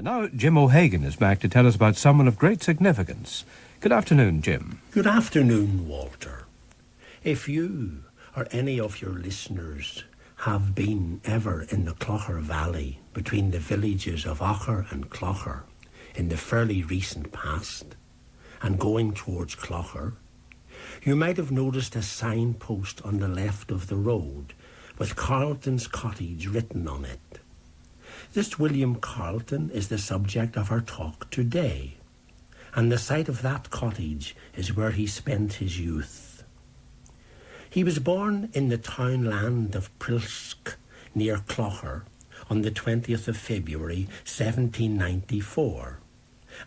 And now Jim O'Hagan is back to tell us about someone of great significance. Good afternoon, Jim. Good afternoon, Walter. If you or any of your listeners have been ever in the Clogher Valley between the villages of Aughor and Clogher in the fairly recent past and going towards Clogher, you might have noticed a signpost on the left of the road with Carleton's cottage written on it. This William Carleton is the subject of our talk today, and the site of that cottage is where he spent his youth. He was born in the townland of Prilsk near Clogher on the 20th of February 1794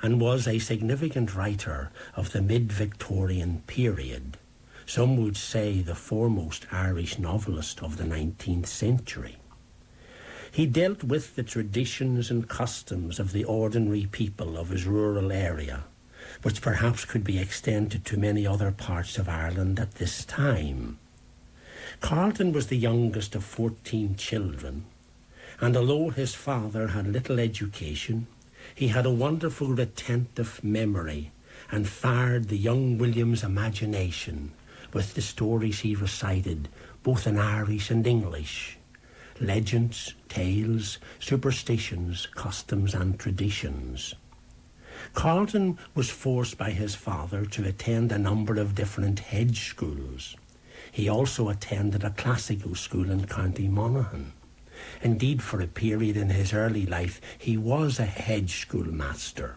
and was a significant writer of the mid-Victorian period, some would say the foremost Irish novelist of the 19th century. He dealt with the traditions and customs of the ordinary people of his rural area, which perhaps could be extended to many other parts of Ireland at this time. Carleton was the youngest of 14 children, and although his father had little education, he had a wonderful retentive memory and fired the young William's imagination with the stories he recited, both in Irish and English. Legends, tales, superstitions, customs and traditions. Carleton was forced by his father to attend a number of different hedge schools. He also attended a classical school in County Monaghan. Indeed, for a period in his early life, he was a hedge schoolmaster.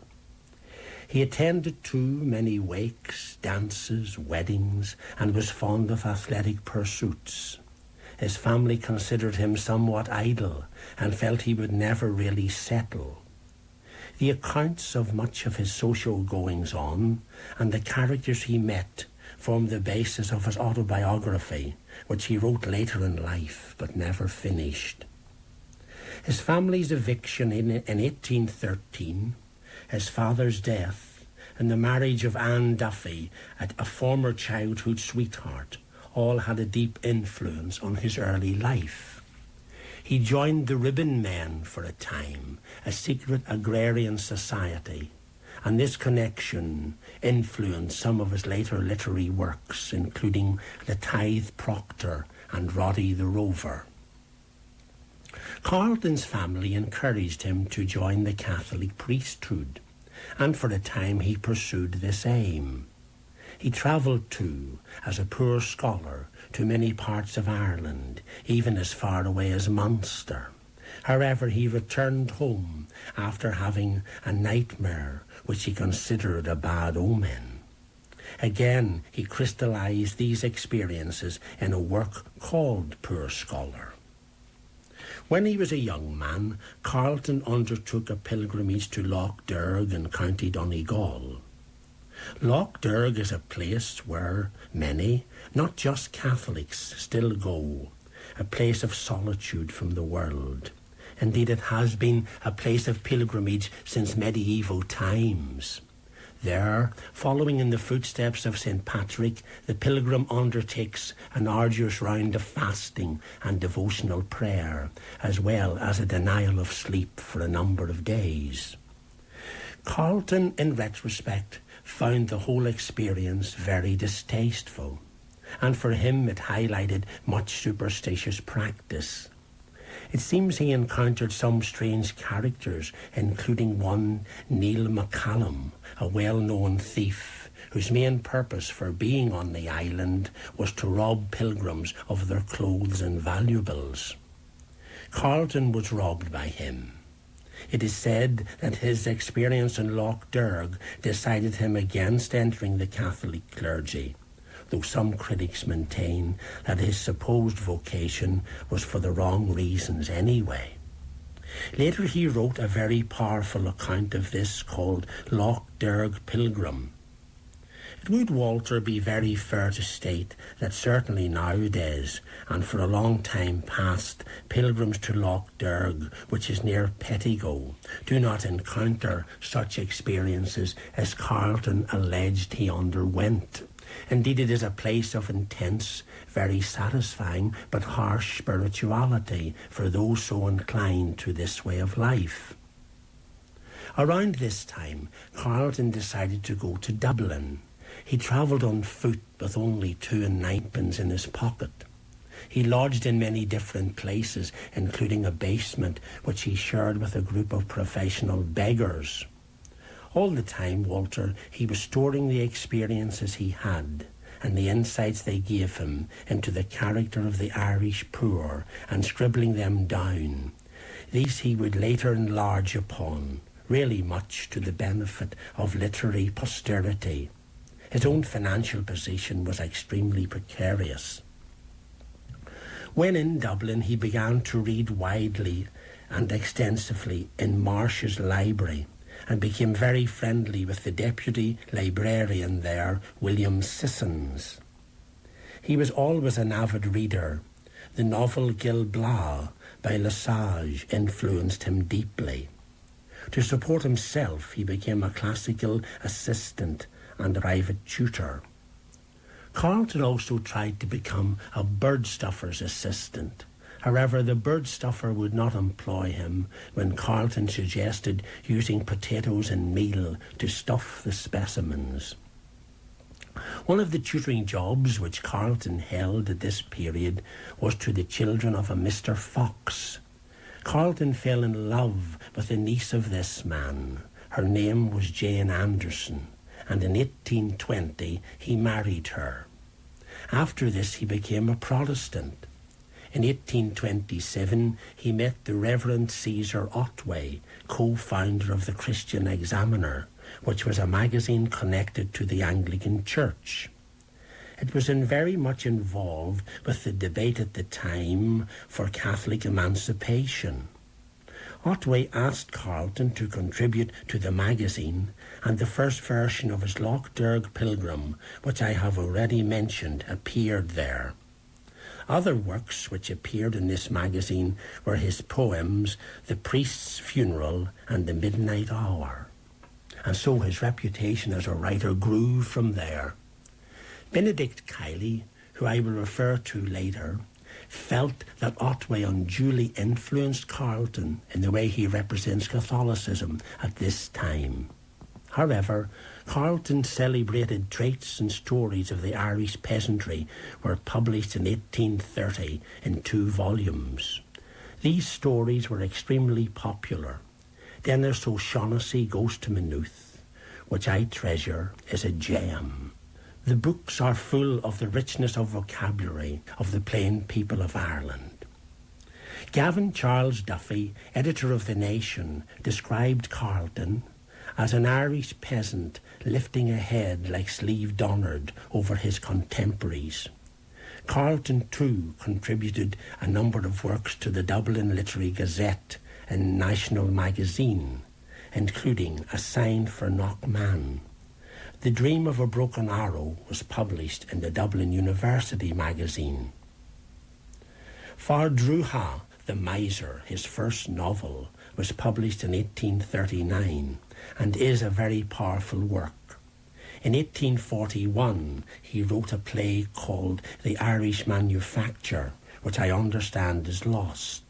He attended too many wakes, dances, weddings, and was fond of athletic pursuits. His family considered him somewhat idle and felt he would never really settle. The accounts of much of his social goings-on and the characters he met formed the basis of his autobiography, which he wrote later in life but never finished. His family's eviction in 1813, his father's death, and the marriage of Anne Duffy, a former childhood sweetheart, all had a deep influence on his early life. He joined the Ribbon Men for a time, a secret agrarian society, and this connection influenced some of his later literary works, including The Tithe Proctor and Roddy the Rover. Carleton's family encouraged him to join the Catholic priesthood, and for a time he pursued this aim. He travelled too, as a poor scholar, to many parts of Ireland, even as far away as Munster. However, he returned home after having a nightmare which he considered a bad omen. Again, he crystallised these experiences in a work called Poor Scholar. When he was a young man, Carleton undertook a pilgrimage to Lough Derg in County Donegal. Lough Derg is a place where many, not just Catholics, still go, a place of solitude from the world. Indeed, it has been a place of pilgrimage since medieval times. There, following in the footsteps of St. Patrick, the pilgrim undertakes an arduous round of fasting and devotional prayer, as well as a denial of sleep for a number of days. Carleton, in retrospect, found the whole experience very distasteful, and for him it highlighted much superstitious practice. It seems he encountered some strange characters, including one Neil MacCallum, a well-known thief, whose main purpose for being on the island was to rob pilgrims of their clothes and valuables. Carleton was robbed by him. It is said that his experience in Lough Derg decided him against entering the Catholic clergy, though some critics maintain that his supposed vocation was for the wrong reasons anyway. Later he wrote a very powerful account of this called Lough Derg Pilgrim. It would, Walter, be very fair to state that certainly nowadays, and for a long time past, pilgrims to Lough Derg, which is near Pettigo, do not encounter such experiences as Carleton alleged he underwent. Indeed, it is a place of intense, very satisfying but harsh spirituality for those so inclined to this way of life. Around this time, Carleton decided to go to Dublin. He travelled on foot with only 2 and 9pence in his pocket. He lodged in many different places, including a basement which he shared with a group of professional beggars. All the time, Walter, he was storing the experiences he had and the insights they gave him into the character of the Irish poor and scribbling them down. These he would later enlarge upon, really much to the benefit of literary posterity. His own financial position was extremely precarious. When in Dublin, he began to read widely and extensively in Marsh's library and became very friendly with the deputy librarian there, William Sissons. He was always an avid reader. The novel Gil Blas by Lesage influenced him deeply. To support himself, he became a classical assistant and a private tutor. Carleton also tried to become a birdstuffer's assistant. However, the birdstuffer would not employ him when Carleton suggested using potatoes and meal to stuff the specimens. One of the tutoring jobs which Carleton held at this period was to the children of a Mr. Fox. Carleton fell in love with the niece of this man. Her name was Jane Anderson, and in 1820 he married her. After this he became a Protestant. In 1827 he met the Reverend Caesar Otway, co-founder of the Christian Examiner, which was a magazine connected to the Anglican Church. It was very much involved with the debate at the time for Catholic emancipation. Otway asked Carleton to contribute to the magazine, and the first version of his Loch Derg Pilgrim, which I have already mentioned, appeared there. Other works which appeared in this magazine were his poems, The Priest's Funeral and The Midnight Hour. And so his reputation as a writer grew from there. Benedict Kiley, who I will refer to later, felt that Otway unduly influenced Carleton in the way he represents Catholicism at this time. However, Carleton's celebrated traits and stories of the Irish peasantry were published in 1830 in 2 volumes. These stories were extremely popular. Dennis O'Shaughnessy Goes to Maynooth, which I treasure, is a gem. The books are full of the richness of vocabulary of the plain people of Ireland. Gavin Charles Duffy, editor of The Nation, described Carleton as an Irish peasant lifting a head like Slieve Donard over his contemporaries. Carleton, too, contributed a number of works to the Dublin Literary Gazette and National Magazine, including A Sign for Knockman. The Dream of a Broken Arrow was published in the Dublin University magazine. Fardruha, the Miser, his first novel, was published in 1839 and is a very powerful work. In 1841, he wrote a play called The Irish Manufacture, which I understand is lost.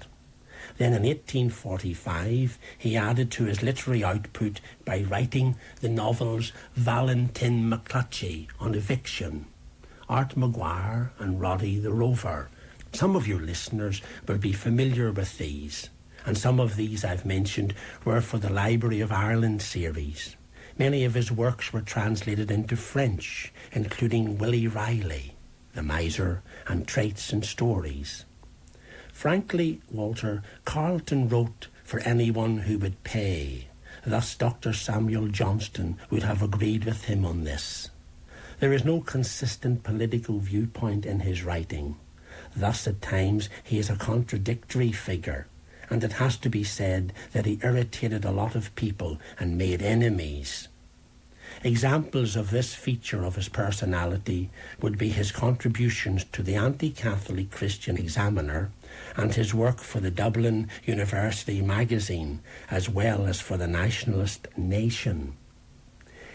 Then in 1845, he added to his literary output by writing the novels Valentin McClutchy on Eviction, Art Maguire and Roddy the Rover. Some of your listeners will be familiar with these, and some of these I've mentioned were for the Library of Ireland series. Many of his works were translated into French, including Willie Riley, The Miser, and Traits and Stories. Frankly, Walter, Carleton wrote for anyone who would pay. Thus Dr. Samuel Johnston would have agreed with him on this. There is no consistent political viewpoint in his writing. Thus at times he is a contradictory figure, and it has to be said that he irritated a lot of people and made enemies. Examples of this feature of his personality would be his contributions to the anti-Catholic Christian Examiner and his work for the Dublin University magazine, as well as for the nationalist Nation.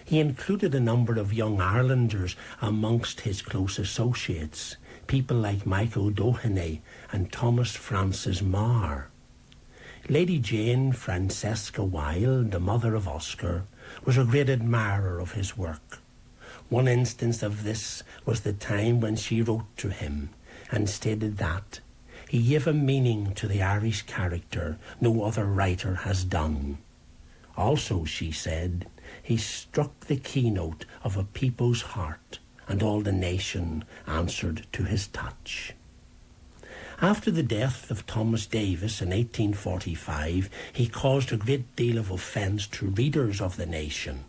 He included a number of young Irelanders amongst his close associates, people like Mike O'Doherty and Thomas Francis Marr. Lady Jane Francesca Wilde, the mother of Oscar, was a great admirer of his work. One instance of this was the time when she wrote to him and stated that he gave a meaning to the Irish character no other writer has done. Also, she said, he struck the keynote of a people's heart, and all the nation answered to his touch. After the death of Thomas Davis in 1845, he caused a great deal of offence to readers of the nation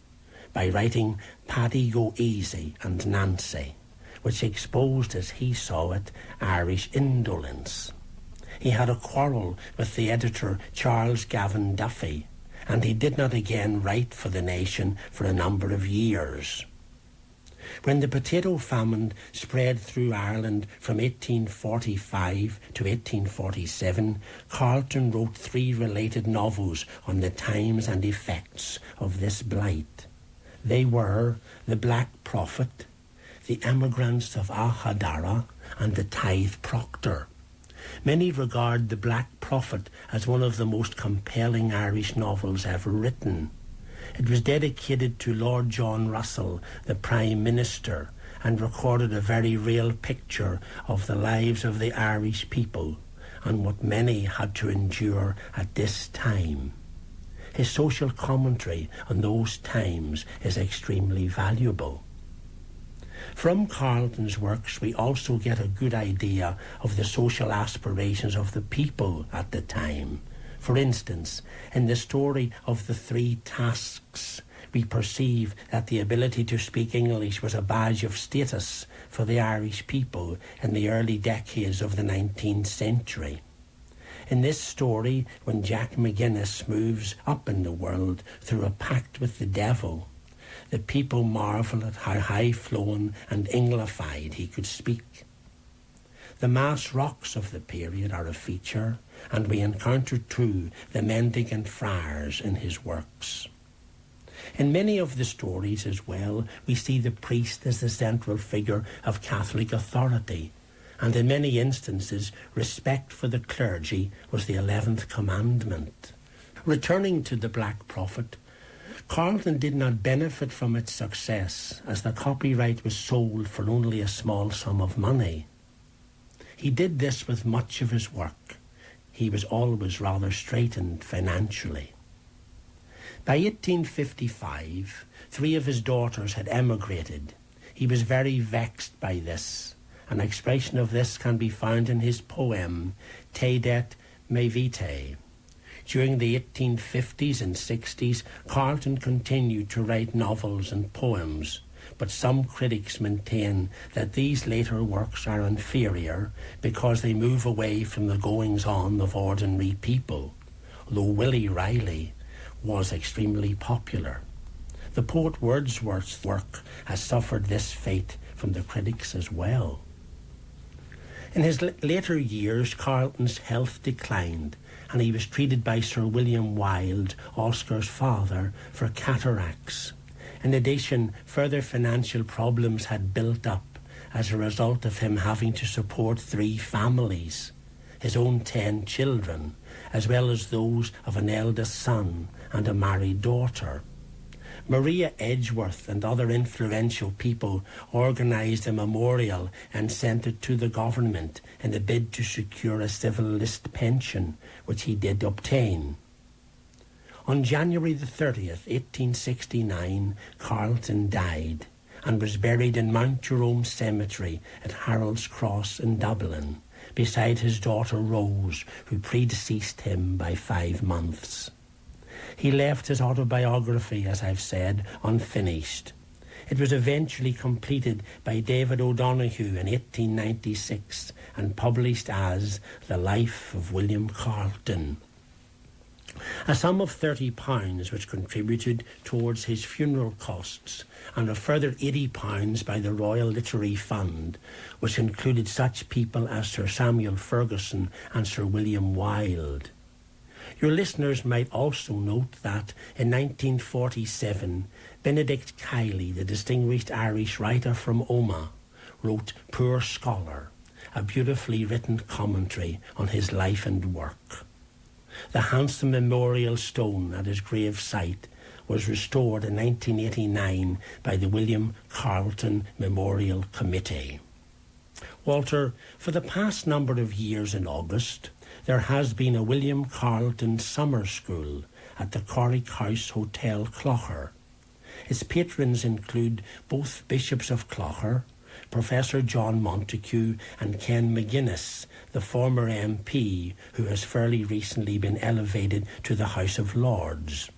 by writing Paddy Go Easy and Nancy, which exposed, as he saw it, Irish indolence. He had a quarrel with the editor Charles Gavin Duffy, and he did not again write for the nation for a number of years. When the potato famine spread through Ireland from 1845 to 1847, Carleton wrote 3 related novels on the times and effects of this blight. They were The Black Prophet, The Emigrants of Ahadara, and The Tithe Proctor. Many regard The Black Prophet as one of the most compelling Irish novels ever written. It was dedicated to Lord John Russell, the Prime Minister, and recorded a very real picture of the lives of the Irish people and what many had to endure at this time. His social commentary on those times is extremely valuable. From Carleton's works, we also get a good idea of the social aspirations of the people at the time. For instance, in the story of the 3 tasks, we perceive that the ability to speak English was a badge of status for the Irish people in the early decades of the 19th century. In this story, when Jack McGuinness moves up in the world through a pact with the devil, the people marvel at how high-flown and Englified he could speak. The mass rocks of the period are a feature, and we encounter too the mendicant friars in his works. In many of the stories as well, we see the priest as the central figure of Catholic authority, and in many instances, respect for the clergy was the 11th commandment. Returning to The Black Prophet, Carleton did not benefit from its success, as the copyright was sold for only a small sum of money. He did this with much of his work. He was always rather straitened financially. By 1855, 3 of his daughters had emigrated. He was very vexed by this. An expression of this can be found in his poem, Te Det Me Vitae. During the 1850s and 60s, Carleton continued to write novels and poems, but some critics maintain that these later works are inferior because they move away from the goings-on of ordinary people, though Willie Riley was extremely popular. The poet Wordsworth's work has suffered this fate from the critics as well. In his later years, Carleton's health declined, and he was treated by Sir William Wilde, Oscar's father, for cataracts. In addition, further financial problems had built up as a result of him having to support 3 families, his own 10 children, as well as those of an eldest son and a married daughter. Maria Edgeworth and other influential people organised a memorial and sent it to the government in a bid to secure a civil list pension, which he did obtain. On January the 30th, 1869, Carleton died and was buried in Mount Jerome Cemetery at Harold's Cross in Dublin, beside his daughter Rose, who predeceased him by 5 months. He left his autobiography, as I've said, unfinished. It was eventually completed by David O'Donoghue in 1896 and published as The Life of William Carleton. A sum of £30 was contributed towards his funeral costs, and a further £80 by the Royal Literary Fund, which included such people as Sir Samuel Ferguson and Sir William Wilde. Your listeners might also note that in 1947, Benedict Kiley, the distinguished Irish writer from Omagh, wrote Poor Scholar, a beautifully written commentary on his life and work. The handsome memorial stone at his grave site was restored in 1989 by the William Carleton Memorial Committee. Walter, for the past number of years in August, there has been a William Carleton summer school at the Corrick House Hotel, Clogher. Its patrons include both Bishops of Clogher, Professor John Montague and Ken McGuinness, the former MP who has fairly recently been elevated to the House of Lords.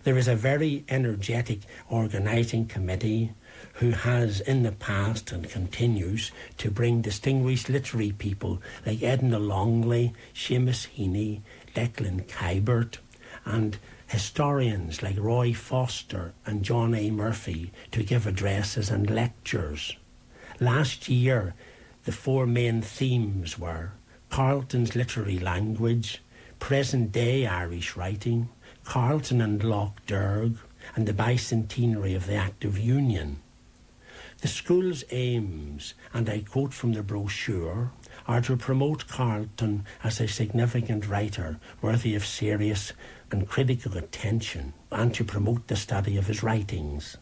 There is a very energetic organising committee who has in the past and continues to bring distinguished literary people like Edna Longley, Seamus Heaney, Declan Kybert, and historians like Roy Foster and John A. Murphy to give addresses and lectures. Last year, the four main themes were Carleton's literary language, present-day Irish writing, Carleton and Lough Derg, and the bicentenary of the Act of Union. The school's aims, and I quote from the brochure, are to promote Carleton as a significant writer worthy of serious and critical attention, and to promote the study of his writings.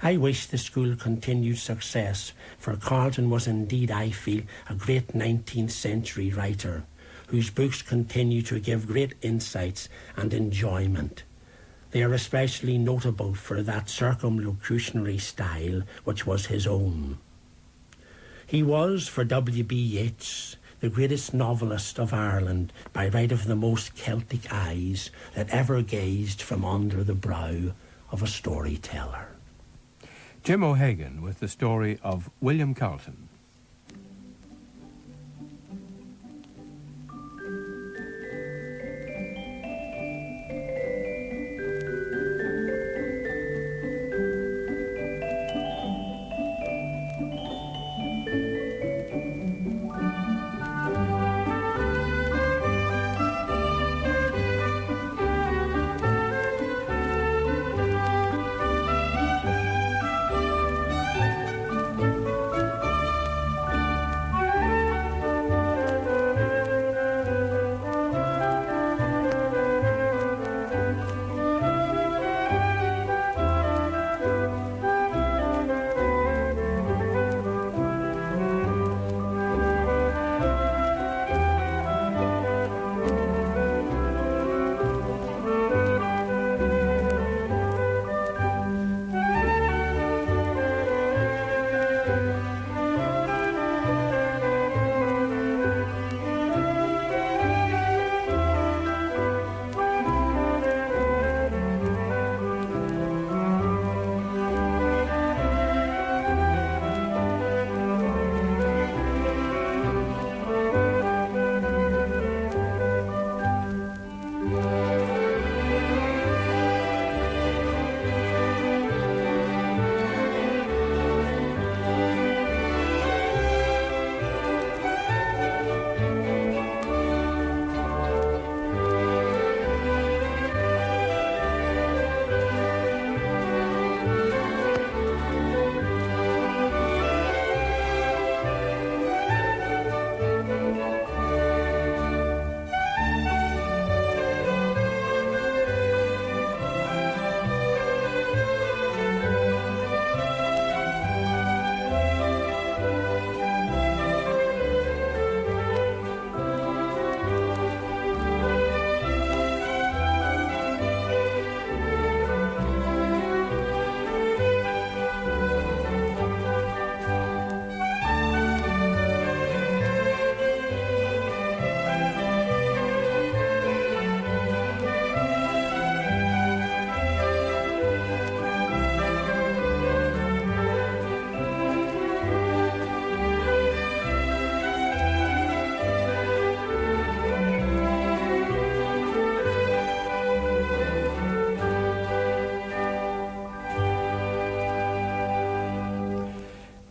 I wish the school continued success, for Carleton was indeed, I feel, a great 19th century writer, whose books continue to give great insights and enjoyment. They are especially notable for that circumlocutionary style which was his own. He was, for W.B. Yeats, the greatest novelist of Ireland by right of the most Celtic eyes that ever gazed from under the brow of a storyteller. Jim O'Hagan with the story of William Carleton.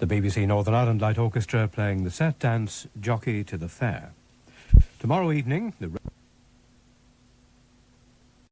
The BBC Northern Ireland Light Orchestra playing the set dance Jockey to the Fair. Tomorrow evening, the